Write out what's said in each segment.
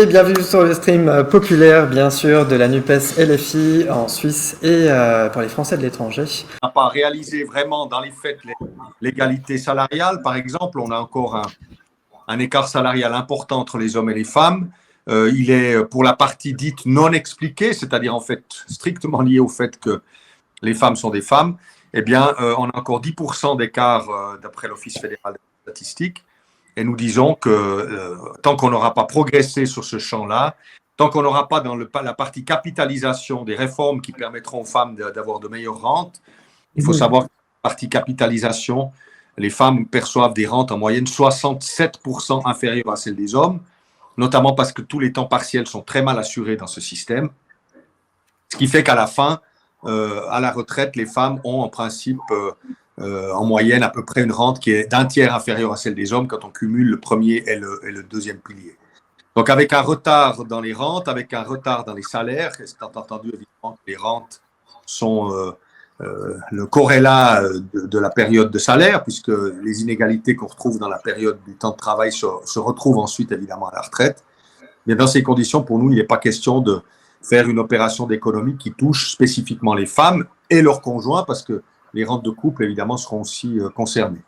et bienvenue sur le stream populaire, bien sûr, de la NUPES LFI en Suisse et pour les Français de l'étranger. On n'a pas réalisé vraiment dans les faits l'égalité salariale. Par exemple, on a encore un écart salarial important entre les hommes et les femmes. Il est pour la partie dite non expliquée, c'est-à-dire en fait strictement lié au fait que les femmes sont des femmes. Eh bien, on a encore 10% d'écart d'après l'Office fédéral des statistiques. Et nous disons que tant qu'on n'aura pas progressé sur ce champ-là, tant qu'on n'aura pas dans la partie capitalisation des réformes qui permettront aux femmes d'avoir de meilleures rentes, il faut savoir que la partie capitalisation, les femmes perçoivent des rentes en moyenne 67% inférieures à celles des hommes, notamment parce que tous les temps partiels sont très mal assurés dans ce système. Ce qui fait qu'à la fin, à la retraite, les femmes ont en principe en moyenne à peu près une rente qui est d'un tiers inférieure à celle des hommes quand on cumule le premier et le deuxième pilier. Donc avec un retard dans les rentes, avec un retard dans les salaires, c'est entendu évidemment que les rentes sont le corrélat de la période de salaire, puisque les inégalités qu'on retrouve dans la période du temps de travail se retrouvent ensuite évidemment à la retraite. Mais dans ces conditions, pour nous, il n'est pas question de faire une opération d'économie qui touche spécifiquement les femmes et leurs conjoints, parce que les rentes de couple, évidemment, seront aussi concernées.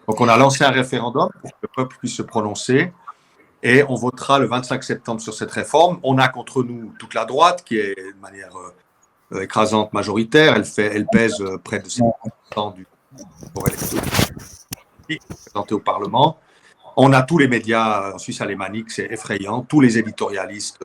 Donc, on a lancé un référendum pour que le peuple puisse se prononcer et on votera le 25 septembre sur cette réforme. On a contre nous toute la droite qui est de manière écrasante majoritaire. Elle pèse près de 50% du corps électoral présenté au Parlement. On a tous les médias en Suisse alémanique, c'est effrayant. Tous les éditorialistes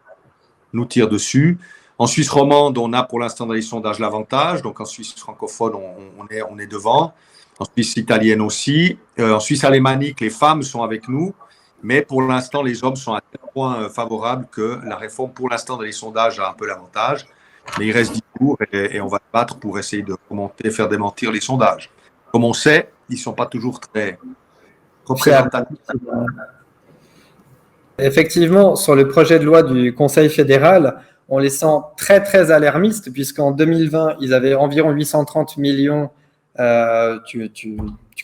nous tirent dessus. En Suisse romande, on a pour l'instant dans les sondages l'avantage. Donc en Suisse francophone, on est devant. En Suisse italienne aussi. En Suisse alémanique, les femmes sont avec nous. Mais pour l'instant, les hommes sont à tel point favorables que la réforme, pour l'instant, dans les sondages, a un peu l'avantage. Mais il reste 10 jours et on va se battre pour essayer de remonter, faire démentir les sondages. Comme on sait, ils ne sont pas toujours très représentatifs. Effectivement, sur le projet de loi du Conseil fédéral, on les sent très, très alarmistes, puisqu'en 2020, ils avaient environ 830 millions. Tu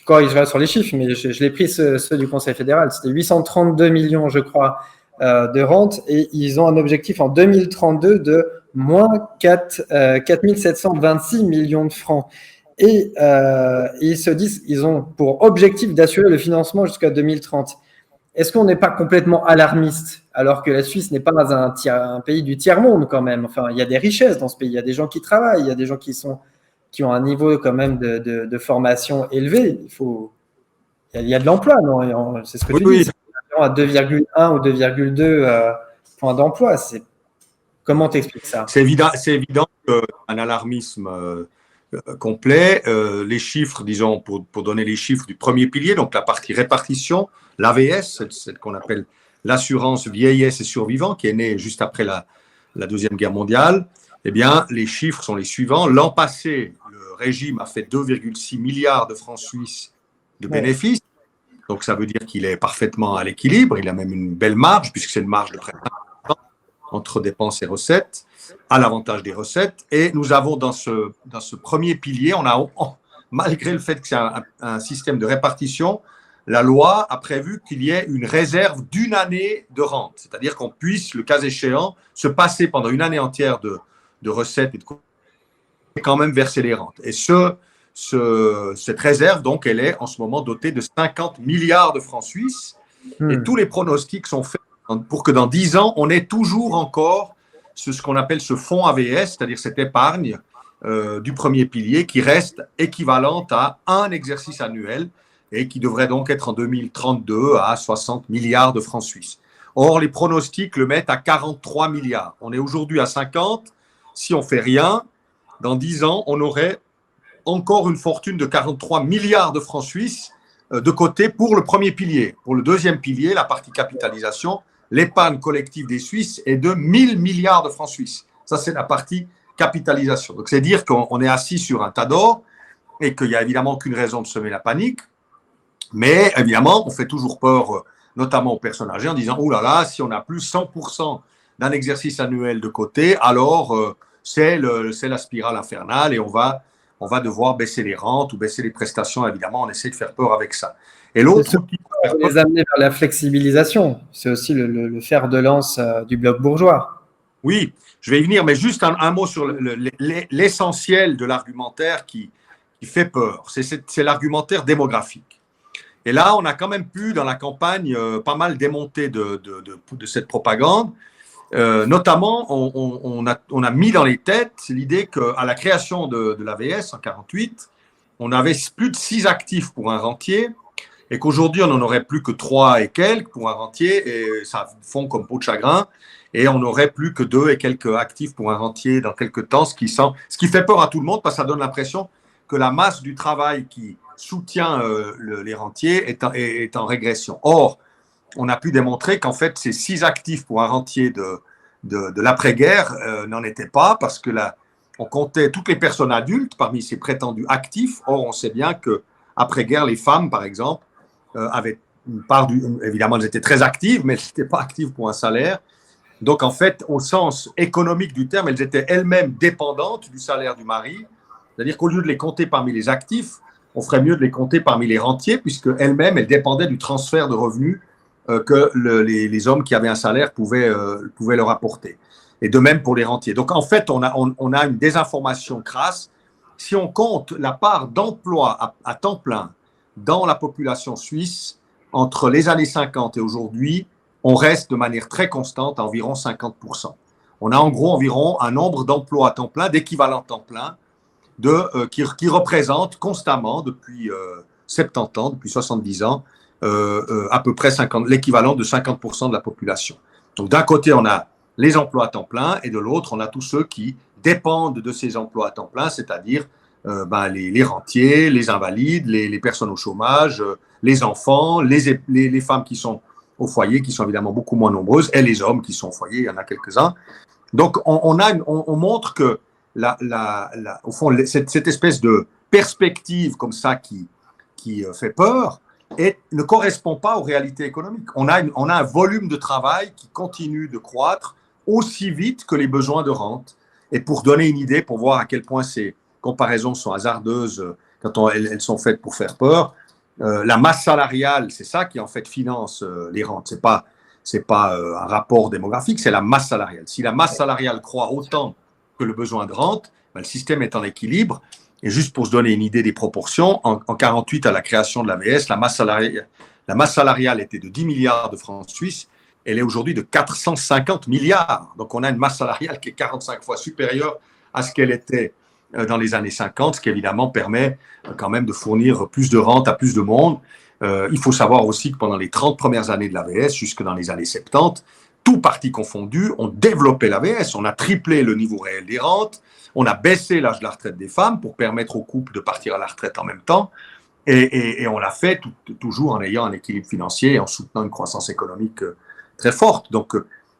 corrigeras sur les chiffres, mais je l'ai pris ceux du Conseil fédéral. C'était 832 millions, je crois, de rentes, et ils ont un objectif en 2032 de moins 4 726 millions de francs. Et ils se disent qu'ils ont pour objectif d'assurer le financement jusqu'à 2030. Est-ce qu'on n'est pas complètement alarmiste, alors que la Suisse n'est pas un pays du tiers-monde quand même? Enfin, il y a des richesses dans ce pays, il y a des gens qui travaillent, il y a des gens qui ont un niveau quand même de formation élevé. Il y a de l'emploi, non? C'est ce que tu dis, à 2,1 ou 2,2 points d'emploi. Comment t'expliques ça? C'est évident qu'un alarmisme complet. Les chiffres, disons, pour donner les chiffres du premier pilier, donc la partie répartition, l'AVS, celle qu'on appelle l'assurance vieillesse et survivants, qui est née juste après la Deuxième Guerre mondiale, eh bien, les chiffres sont les suivants. L'an passé, le régime a fait 2,6 milliards de francs suisses de bénéfices. Donc, ça veut dire qu'il est parfaitement à l'équilibre. Il a même une belle marge, puisque c'est une marge de près de 1% entre dépenses et recettes, à l'avantage des recettes. Et nous avons dans ce premier pilier, malgré le fait que c'est un système de répartition, la loi a prévu qu'il y ait une réserve d'une année de rente. C'est-à-dire qu'on puisse, le cas échéant, se passer pendant une année entière de recettes et quand même verser les rentes. Et cette réserve, donc, elle est en ce moment dotée de 50 milliards de francs suisses. Et tous les pronostics sont faits pour que dans 10 ans, on ait toujours encore ce qu'on appelle ce fonds AVS, c'est-à-dire cette épargne du premier pilier qui reste équivalente à un exercice annuel et qui devrait donc être en 2032 à 60 milliards de francs suisses. Or, les pronostics le mettent à 43 milliards. On est aujourd'hui à 50. Si on ne fait rien, dans 10 ans, on aurait encore une fortune de 43 milliards de francs suisses de côté pour le premier pilier. Pour le deuxième pilier, la partie capitalisation, l'épargne collective des Suisses est de 1000 milliards de francs suisses. Ça, c'est la partie capitalisation. Donc, c'est dire qu'on est assis sur un tas d'or et qu'il n'y a évidemment aucune raison de semer la panique. Mais évidemment, on fait toujours peur, notamment aux personnes âgées, en disant « Oh là là, si on n'a plus 100% d'un exercice annuel de côté, alors c'est la spirale infernale et on va devoir baisser les rentes ou baisser les prestations. » Évidemment, on essaie de faire peur avec ça. Et l'autre faut les amener vers la flexibilisation. C'est aussi le fer de lance du bloc bourgeois. Oui, je vais y venir, mais juste un mot sur l'essentiel de l'argumentaire qui fait peur. C'est l'argumentaire démographique. Et là, on a quand même pu, dans la campagne, pas mal démonter de cette propagande. Notamment, on a mis dans les têtes l'idée qu'à la création de l'AVS en 1948, on avait plus de 6 actifs pour un rentier et qu'aujourd'hui, on n'en aurait plus que 3 et quelques pour un rentier et ça fond comme peau de chagrin et on n'aurait plus que 2 et quelques actifs pour un rentier dans quelques temps, ce qui fait peur à tout le monde parce que ça donne l'impression que la masse du travail qui soutient les rentiers est en régression. Or, on a pu démontrer qu'en fait, ces 6 actifs pour un rentier de l'après-guerre n'en étaient pas parce que on comptait toutes les personnes adultes parmi ces prétendus actifs. Or, on sait bien qu'après-guerre, les femmes, par exemple, avaient une part évidemment, elles étaient très actives, mais elles n'étaient pas actives pour un salaire. Donc, en fait, au sens économique du terme, elles étaient elles-mêmes dépendantes du salaire du mari. C'est-à-dire qu'au lieu de les compter parmi les actifs, on ferait mieux de les compter parmi les rentiers, puisque elles-mêmes, elles dépendaient du transfert de revenus que les hommes qui avaient un salaire pouvaient leur apporter. Et de même pour les rentiers. Donc, en fait, on a une désinformation crasse. Si on compte la part d'emploi à temps plein dans la population suisse, entre les années 50 et aujourd'hui, on reste de manière très constante à environ 50%. On a en gros environ un nombre d'emplois à temps plein, d'équivalent temps plein, qui représente constamment depuis 70 ans, depuis 70 ans, à peu près l'équivalent de 50% de la population. Donc d'un côté, on a les emplois à temps plein et de l'autre, on a tous ceux qui dépendent de ces emplois à temps plein, c'est-à-dire les rentiers, les invalides, les personnes au chômage, les enfants, les femmes qui sont au foyer, qui sont évidemment beaucoup moins nombreuses, et les hommes qui sont au foyer, il y en a quelques-uns. Donc on montre que au fond, cette espèce de perspective comme ça qui fait peur ne correspond pas aux réalités économiques. On a un volume de travail qui continue de croître aussi vite que les besoins de rente. Et pour donner une idée, pour voir à quel point ces comparaisons sont hasardeuses quand elles sont faites pour faire peur, la masse salariale, c'est ça qui en fait finance les rentes. C'est pas un rapport démographique, c'est la masse salariale. Si la masse salariale croît autant que le besoin de rente, le système est en équilibre. Et juste pour se donner une idée des proportions, en 1948, à la création de l'AVS, la masse salariale était de 10 milliards de francs suisses. Elle est aujourd'hui de 450 milliards. Donc, on a une masse salariale qui est 45 fois supérieure à ce qu'elle était dans les années 50, ce qui évidemment permet quand même de fournir plus de rente à plus de monde. Il faut savoir aussi que pendant les 30 premières années de l'AVS, jusque dans les années 70, tout parti confondu, on développait l'AVS. On a triplé le niveau réel des rentes. On a baissé l'âge de la retraite des femmes pour permettre aux couples de partir à la retraite en même temps. Et on l'a fait toujours en ayant un équilibre financier et en soutenant une croissance économique très forte. Donc,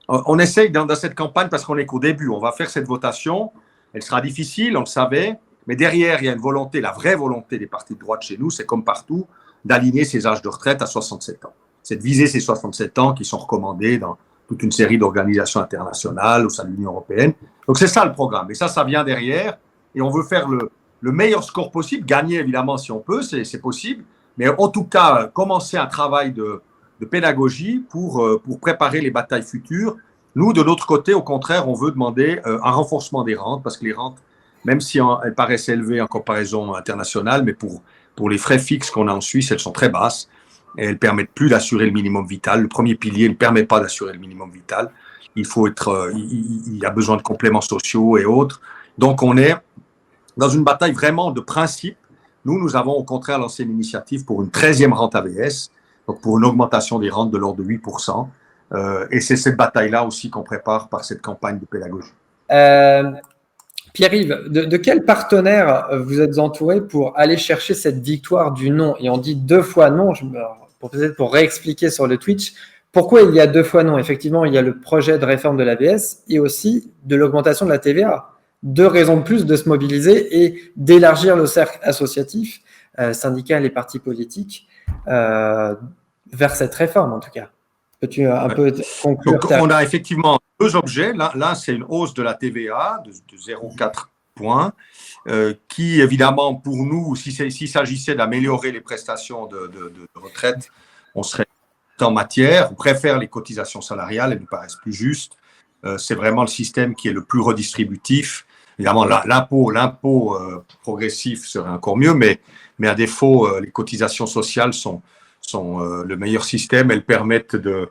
on essaye dans cette campagne, parce qu'on est qu'au début, on va faire cette votation. Elle sera difficile, on le savait. Mais derrière, il y a une volonté, la vraie volonté des partis de droite chez nous, c'est comme partout, d'aligner ces âges de retraite à 67 ans. C'est de viser ces 67 ans qui sont recommandés dans toute une série d'organisations internationales au sein de l'Union européenne. Donc, c'est ça le programme. Et ça vient derrière. Et on veut faire le meilleur score possible. Gagner, évidemment, si on peut, c'est possible. Mais en tout cas, commencer un travail de pédagogie pour préparer les batailles futures. Nous, de notre côté, au contraire, on veut demander un renforcement des rentes, parce que les rentes, même si elles paraissent élevées en comparaison internationale, mais pour les frais fixes qu'on a en Suisse, elles sont très basses. Et elles ne permettent plus d'assurer le minimum vital. Le premier pilier ne permet pas d'assurer le minimum vital. Il y a besoin de compléments sociaux et autres. Donc, on est dans une bataille vraiment de principe. Nous avons au contraire lancé une initiative pour une 13e rente AVS, donc pour une augmentation des rentes de l'ordre de 8%. Et c'est cette bataille-là aussi qu'on prépare par cette campagne de pédagogie. Pierre-Yves, de quel partenaire vous êtes entouré pour aller chercher cette victoire du non? Et on dit 2 fois non, peut-être pour réexpliquer sur le Twitch, pourquoi il y a 2 fois non? Effectivement, il y a le projet de réforme de l'AVS et aussi de l'augmentation de la TVA. 2 raisons de plus de se mobiliser et d'élargir le cercle associatif, syndical et partis politiques vers cette réforme, en tout cas. Peux-tu un peu conclure? Donc, on a effectivement 2 objets. Là, c'est une hausse de la TVA de 0,4 points qui, évidemment, pour nous, s'il s'agissait d'améliorer les prestations de retraite, on serait en matière. On préfère les cotisations salariales, elles nous paraissent plus justes. C'est vraiment le système qui est le plus redistributif. Évidemment, l'impôt progressif serait encore mieux, mais à défaut, les cotisations sociales sont le meilleur système. Elles permettent de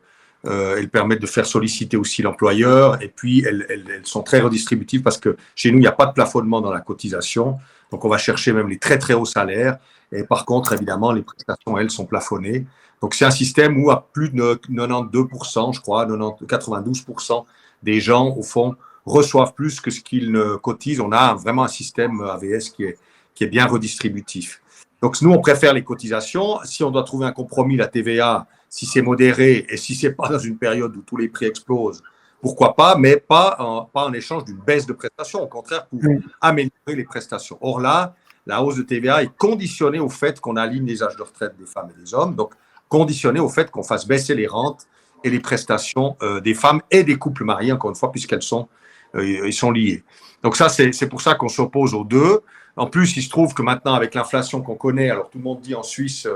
faire solliciter aussi l'employeur, et puis elles sont très redistributives parce que chez nous, il n'y a pas de plafonnement dans la cotisation. Donc, on va chercher même les très, très hauts salaires. Et par contre, évidemment, les prestations, elles, sont plafonnées. Donc, c'est un système où à plus de 92%, je crois, 92% des gens, au fond, reçoivent plus que ce qu'ils ne cotisent. On a vraiment un système AVS qui est bien redistributif. Donc, nous, on préfère les cotisations. Si on doit trouver un compromis, la TVA, si c'est modéré et si ce n'est pas dans une période où tous les prix explosent, pourquoi pas, mais pas en échange d'une baisse de prestations. Au contraire, pour améliorer les prestations. Or là, la hausse de TVA est conditionnée au fait qu'on aligne les âges de retraite des femmes et des hommes, donc conditionnée au fait qu'on fasse baisser les rentes et les prestations des femmes et des couples mariés, encore une fois, puisqu'elles sont liées. Donc ça, c'est pour ça qu'on s'oppose aux deux. En plus, il se trouve que maintenant, avec l'inflation qu'on connaît, alors tout le monde dit en Suisse,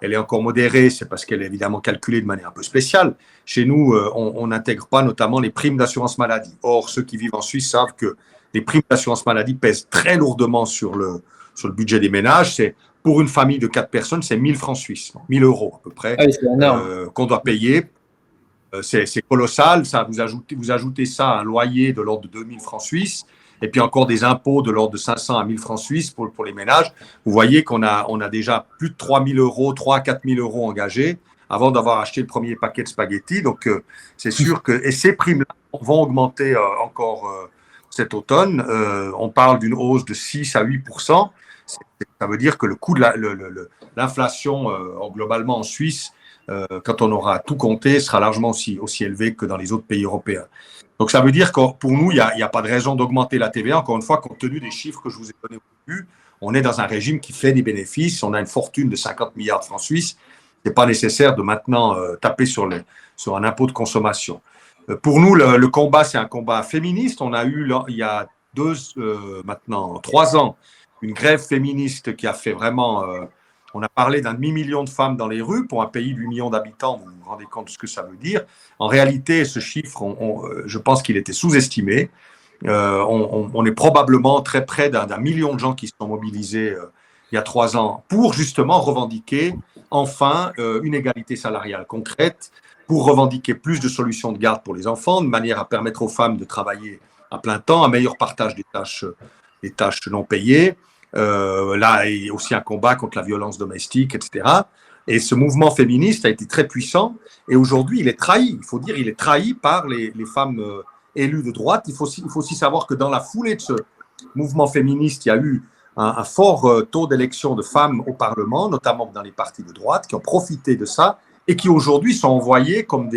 elle est encore modérée, c'est parce qu'elle est évidemment calculée de manière un peu spéciale. Chez nous, on n'intègre pas notamment les primes d'assurance maladie. Or, ceux qui vivent en Suisse savent que les primes d'assurance maladie pèsent très lourdement sur le budget des ménages. C'est, pour une famille de 4 personnes, c'est 1000 francs suisses, 1000 euros à peu près, qu'on doit payer. C'est colossal. Ça, vous ajoutez ça à un loyer de l'ordre de 2000 francs suisses, et puis encore des impôts de l'ordre de 500 à 1000 francs suisses pour les ménages. Vous voyez qu'on a déjà plus de 3000 euros, 3 à 4000 euros engagés avant d'avoir acheté le premier paquet de spaghettis. Donc, c'est sûr que, et ces primes-là vont augmenter encore cet automne. On parle d'une hausse de 6 à 8%. Ça veut dire que le coût de l'inflation globalement en Suisse, quand on aura tout compté, sera largement aussi élevé que dans les autres pays européens. Donc, ça veut dire que pour nous, il n'y a pas de raison d'augmenter la TVA. Encore une fois, compte tenu des chiffres que je vous ai donnés au début, on est dans un régime qui fait des bénéfices. On a une fortune de 50 milliards de francs suisses. Ce n'est pas nécessaire de maintenant taper sur un impôt de consommation. Pour nous, le combat, c'est un combat féministe. On a eu, il y a maintenant 3 ans, une grève féministe qui a fait vraiment… on a parlé d'un demi-million de femmes dans les rues. Pour un pays de 8 millions d'habitants, vous vous rendez compte de ce que ça veut dire. En réalité, ce chiffre, je pense qu'il était sous-estimé. On est probablement très près d'un million de gens qui se sont mobilisés il y a 3 ans pour justement revendiquer enfin une égalité salariale concrète, pour revendiquer plus de solutions de garde pour les enfants, de manière à permettre aux femmes de travailler à plein temps, un meilleur partage des tâches non payées. Là, il y a aussi un combat contre la violence domestique, etc. Et ce mouvement féministe a été très puissant. Et aujourd'hui, il est trahi. Il faut dire, il est trahi par les femmes élues de droite. Il faut aussi savoir que dans la foulée de ce mouvement féministe, il y a eu un fort taux d'élection de femmes au Parlement, notamment dans les partis de droite, qui ont profité de ça et qui aujourd'hui sont envoyées comme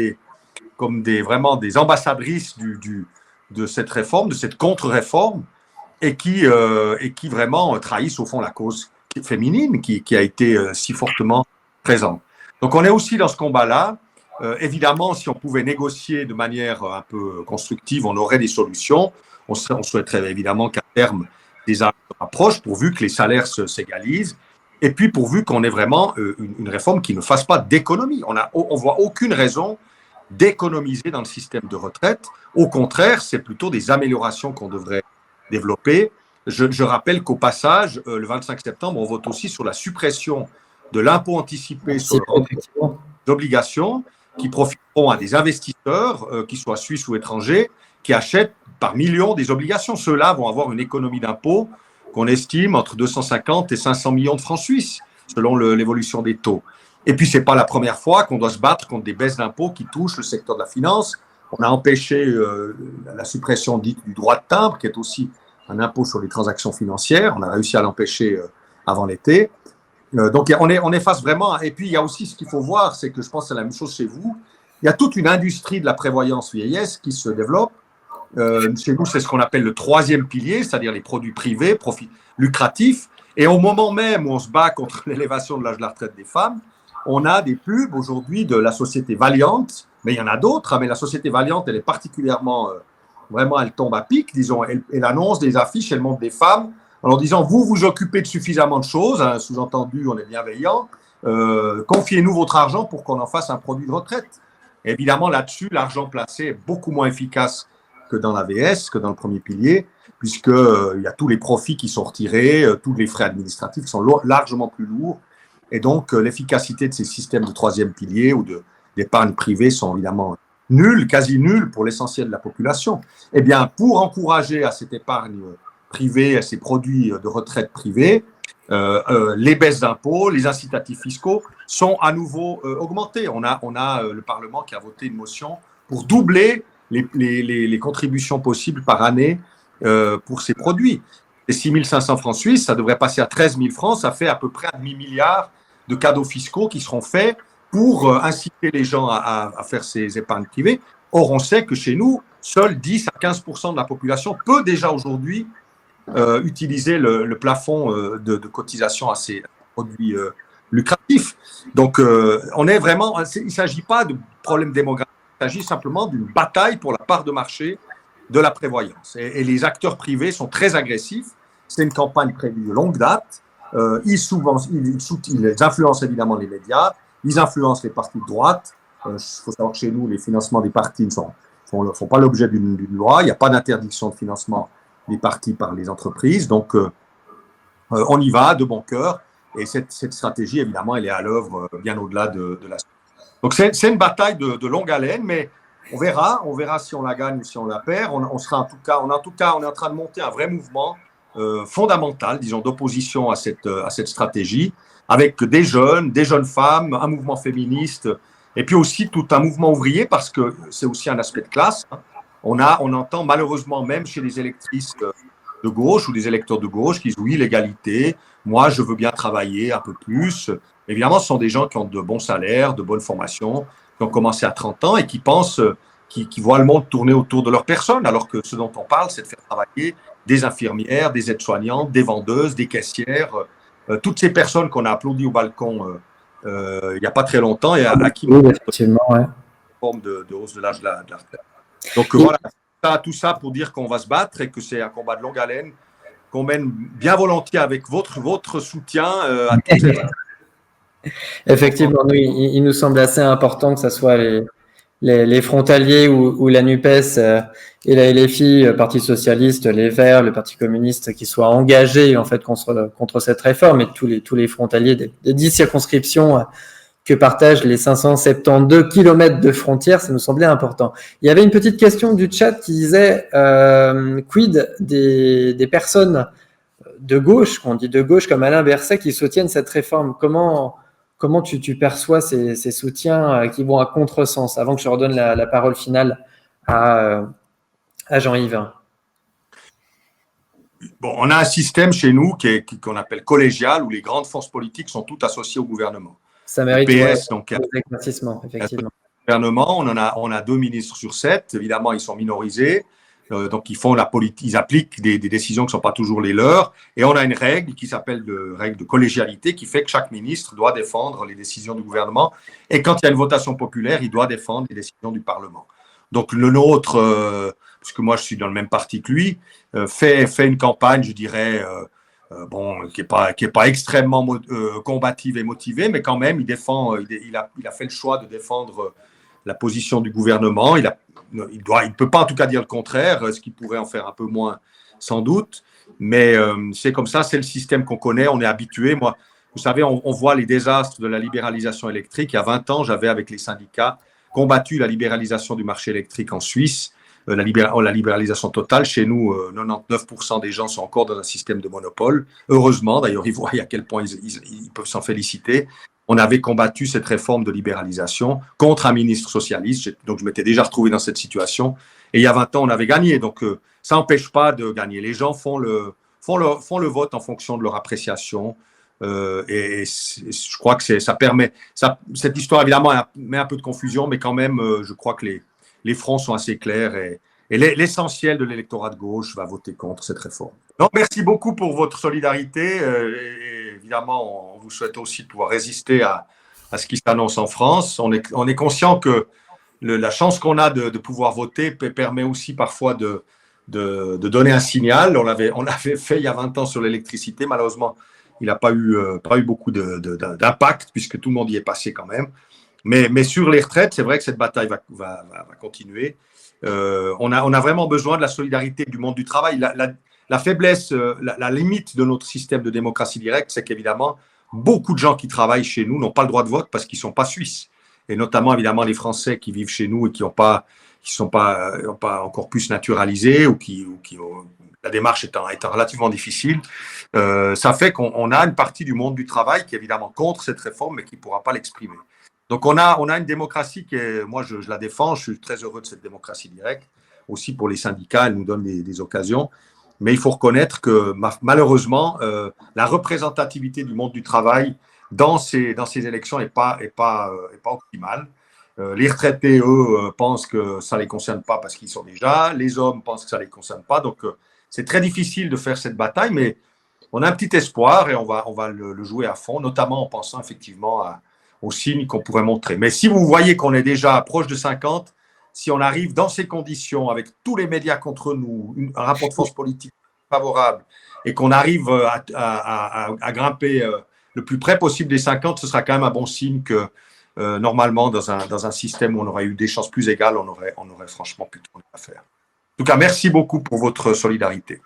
vraiment des ambassadrices de cette réforme, de cette contre-réforme, et qui vraiment trahissent au fond la cause féminine qui a été si fortement présente. Donc on est aussi dans ce combat-là. Évidemment, si on pouvait négocier de manière un peu constructive, on aurait des solutions. On souhaiterait évidemment qu'à terme, des actes se rapprochent pourvu que les salaires s'égalisent et puis pourvu qu'on ait vraiment une réforme qui ne fasse pas d'économie. On voit aucune raison d'économiser dans le système de retraite. Au contraire, c'est plutôt des améliorations qu'on devrait développer. Je rappelle qu'au passage, le 25 septembre, on vote aussi sur la suppression de l'impôt anticipé sur les obligations qui profiteront à des investisseurs, qu'ils soient suisses ou étrangers, qui achètent par millions des obligations. Ceux-là vont avoir une économie d'impôt qu'on estime entre 250 et 500 millions de francs suisses, selon l'évolution des taux. Et puis, ce n'est pas la première fois qu'on doit se battre contre des baisses d'impôts qui touchent le secteur de la finance. On a empêché la suppression dite du droit de timbre, qui est aussi un impôt sur les transactions financières. On a réussi à l'empêcher avant l'été. Donc, on est face vraiment… Et puis, il y a aussi ce qu'il faut voir, c'est que je pense que c'est la même chose chez vous. Il y a toute une industrie de la prévoyance vieillesse qui se développe. Chez nous, c'est ce qu'on appelle le 3e pilier, c'est-à-dire les produits privés, profits lucratifs. Et au moment même où on se bat contre l'élévation de l'âge de la retraite des femmes, on a des pubs aujourd'hui de la société Valiant, mais il y en a d'autres, mais la société Valiant, elle est particulièrement… vraiment, elle tombe à pic, disons. Elle annonce des affiches, elle montre des femmes en leur disant « Vous vous occupez de suffisamment de choses », hein, sous-entendu, on est bienveillant, confiez-nous votre argent pour qu'on en fasse un produit de retraite. Et évidemment, là-dessus, l'argent placé est beaucoup moins efficace que dans l'AVS, que dans le premier pilier, puisqu'il y a tous les profits qui sont retirés, tous les frais administratifs qui sont largement plus lourds. Et donc, l'efficacité de ces systèmes de troisième pilier ou d'épargne privée sont évidemment nulles, quasi nulles pour l'essentiel de la population. Eh bien, pour encourager à cette épargne privée, à ces produits de retraite privés, les baisses d'impôts, les incitatifs fiscaux sont à nouveau augmentés. On a le Parlement qui a voté une motion pour doubler les contributions possibles par année pour ces produits. Les 6 500 francs suisses, ça devrait passer à 13 000 francs, ça fait à peu près un demi-milliard de cadeaux fiscaux qui seront faits pour inciter les gens à faire ces épargnes privées. Or, on sait que chez nous, seuls 10 à 15% de la population peut déjà aujourd'hui utiliser le plafond de cotisation à ces produits lucratifs. Donc, on est vraiment, il ne s'agit pas de problème démographique, il s'agit simplement d'une bataille pour la part de marché de la prévoyance. Et les acteurs privés sont très agressifs. C'est une campagne prévue de longue date. Ils influencent évidemment les médias, ils influencent les partis de droite. Il faut savoir que chez nous, les financements des partis ne font pas l'objet d'une loi. Il n'y a pas d'interdiction de financement des partis par les entreprises. Donc, on y va de bon cœur. Et cette stratégie, évidemment, elle est à l'œuvre bien au-delà de la. Donc, c'est une bataille de longue haleine, mais on verra si on la gagne ou si on la perd. On est en train de monter un vrai mouvement fondamental, disons, d'opposition à cette stratégie, avec des jeunes femmes, un mouvement féministe, et puis aussi tout un mouvement ouvrier, parce que c'est aussi un aspect de classe. On entend malheureusement même chez les électrices de gauche ou des électeurs de gauche qui disent oui, l'égalité, moi je veux bien travailler un peu plus. Évidemment, ce sont des gens qui ont de bons salaires, de bonnes formations, qui ont commencé à 30 ans et qui pensent, qui voient le monde tourner autour de leur personne, alors que ce dont on parle, c'est de faire travailler des infirmières, des aides-soignantes, des vendeuses, des caissières, toutes ces personnes qu'on a applaudi au balcon il n'y a pas très longtemps et à qui oui, effectivement, ouais. forme de hausse de l'âge de la retraite. Donc voilà, tout ça pour dire qu'on va se battre et que c'est un combat de longue haleine qu'on mène bien volontiers avec votre soutien à toutes ces... Effectivement, oui, il nous semble assez important que ce soit les frontaliers ou la NUPES et la LFI, Parti socialiste, les Verts, le Parti communiste, qui soient engagés en fait contre cette réforme, et tous les frontaliers des 10 circonscriptions que partagent les 572 kilomètres de frontières, ça nous semblait important. Il y avait une petite question du chat qui disait quid des personnes de gauche, qu'on dit de gauche, comme Alain Berset, qui soutiennent cette réforme. Comment tu perçois ces soutiens qui vont à contresens, avant que je redonne la parole finale à Jean-Yves? Bon, on a un système chez nous qu'on appelle collégial, où les grandes forces politiques sont toutes associées au gouvernement. Ça mérite le PS, donc, éclaircissement, effectivement. Le gouvernement, on a 2 ministres sur 7. Évidemment, ils sont minorisés. Donc, ils appliquent des décisions qui ne sont pas toujours les leurs. Et on a une règle qui s'appelle règle de collégialité, qui fait que chaque ministre doit défendre les décisions du gouvernement. Et quand il y a une votation populaire, il doit défendre les décisions du Parlement. Donc, le nôtre, puisque moi je suis dans le même parti que lui, fait une campagne, je dirais, qui est pas extrêmement combative et motivée, mais quand même, il a fait le choix de défendre la position du gouvernement. Il ne peut pas en tout cas dire le contraire, ce qui pourrait en faire un peu moins sans doute, mais c'est comme ça, c'est le système qu'on connaît, on est habitué. Moi, vous savez, on voit les désastres de la libéralisation électrique. Il y a 20 ans, j'avais avec les syndicats combattu la libéralisation du marché électrique en Suisse, la libéralisation totale. Chez nous, 99% des gens sont encore dans un système de monopole. Heureusement, d'ailleurs, ils voient à quel point ils peuvent s'en féliciter. On avait combattu cette réforme de libéralisation contre un ministre socialiste. Donc, je m'étais déjà retrouvé dans cette situation. Et il y a 20 ans, on avait gagné. Donc, ça n'empêche pas de gagner. Les gens font le vote en fonction de leur appréciation. Et je crois que ça permet. Cette histoire, évidemment, met un peu de confusion, mais quand même, je crois que les fronts sont assez clairs. Et l'essentiel de l'électorat de gauche va voter contre cette réforme. Donc, merci beaucoup pour votre solidarité. Et évidemment, on vous souhaite aussi de pouvoir résister à ce qui s'annonce en France. On est conscient que la chance qu'on a de pouvoir voter permet aussi parfois de donner un signal. On l'avait fait il y a 20 ans sur l'électricité. Malheureusement, il n'a pas eu beaucoup d'impact puisque tout le monde y est passé quand même. Mais sur les retraites, c'est vrai que cette bataille va continuer. On a vraiment besoin de la solidarité du monde du travail. La faiblesse, la limite de notre système de démocratie directe, c'est qu'évidemment, beaucoup de gens qui travaillent chez nous n'ont pas le droit de vote parce qu'ils ne sont pas suisses. Et notamment, évidemment, les Français qui vivent chez nous et qui ne sont pas encore plus naturalisés ou la démarche étant relativement difficile, ça fait qu'on a une partie du monde du travail qui est évidemment contre cette réforme mais qui ne pourra pas l'exprimer. Donc, on a une démocratie qui est, moi, je la défends, je suis très heureux de cette démocratie directe. Aussi pour les syndicats, elle nous donne des occasions. Mais il faut reconnaître que malheureusement, la représentativité du monde du travail dans ces élections n'est pas optimale. Les retraités, eux, pensent que ça ne les concerne pas parce qu'ils sont déjà. Les hommes pensent que ça ne les concerne pas. Donc, c'est très difficile de faire cette bataille, mais on a un petit espoir et on va le jouer à fond, notamment en pensant effectivement aux signes qu'on pourrait montrer. Mais si vous voyez qu'on est déjà proche de 50, si on arrive dans ces conditions, avec tous les médias contre nous, un rapport de force politique favorable, et qu'on arrive à grimper le plus près possible des 50, ce sera quand même un bon signe que normalement, dans un système où on aurait eu des chances plus égales, on aurait franchement pu tourner l'affaire. En tout cas, merci beaucoup pour votre solidarité.